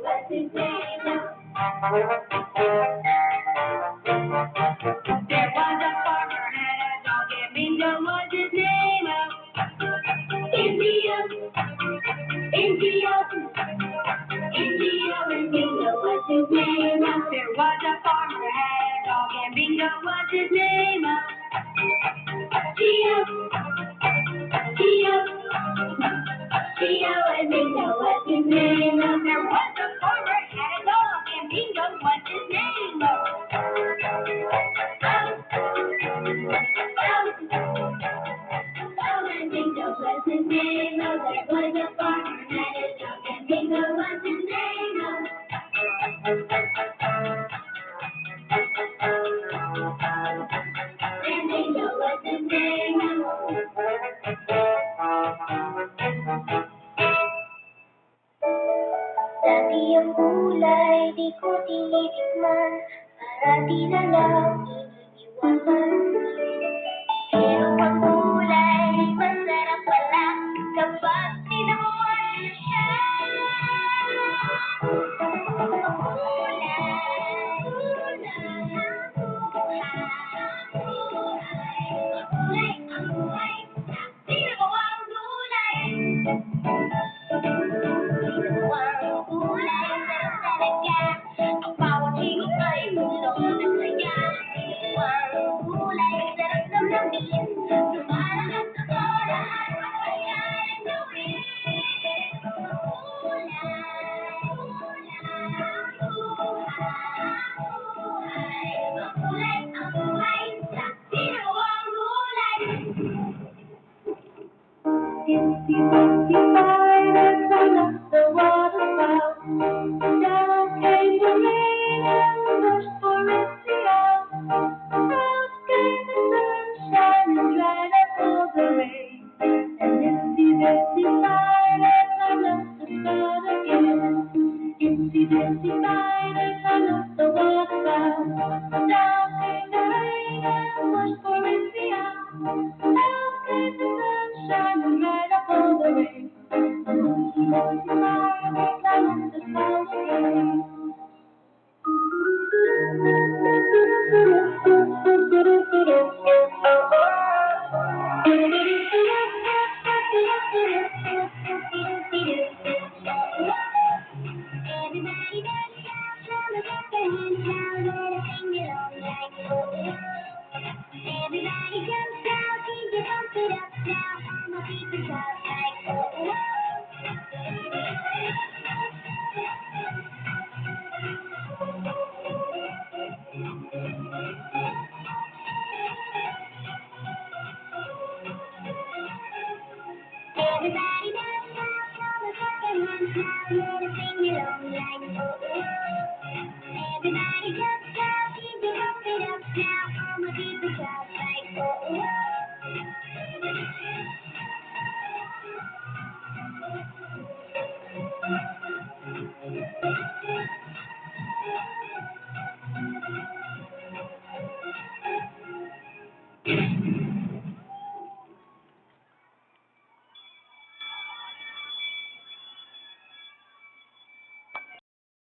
what's his name now? There was a farmer had a dog, and Bingo was his name now. India, India, India, and Bingo was his name now. There was a farmer had a dog, and Bingo was his name now. Geo, Geo, Geo, and Bingo was his name now. There was a farmer had a dog, and Bingo was his name now. And Bingo was his name now. There was a farmer had a dog, and Bingo was his name now. And Bingo was his name now. Dati ang kulay, di ko tinitikman, para di na lang iniiwasan. Pero ang kulay, masarap pala, kapag tinawan na siya. Ang kulay, tinawang kulay. Ang bawat higop ay bulong ng saya. Ang kulay, sarap namnamin. Lumalang at totoo, lahat masaya ang gawin. Ang kulay, tinawang kulay. Inside and turn up the waterfall. Down came the rain and rushed for empty out. Out came the sunshine and dried up all the rain. And inside and turn up the spot again. Inside and turn up the waterfall. Down came the rain and rushed for empty out. Out came the sunshine and dried up all the rain. Everybody dance now, shout it up and down, let it sing it all night. Everybody jump now, keep it bump it up now, all my people shout like Everybody dance now, shout it up and down, let it sing it all night. Everybody jump now, keep it bump it up now.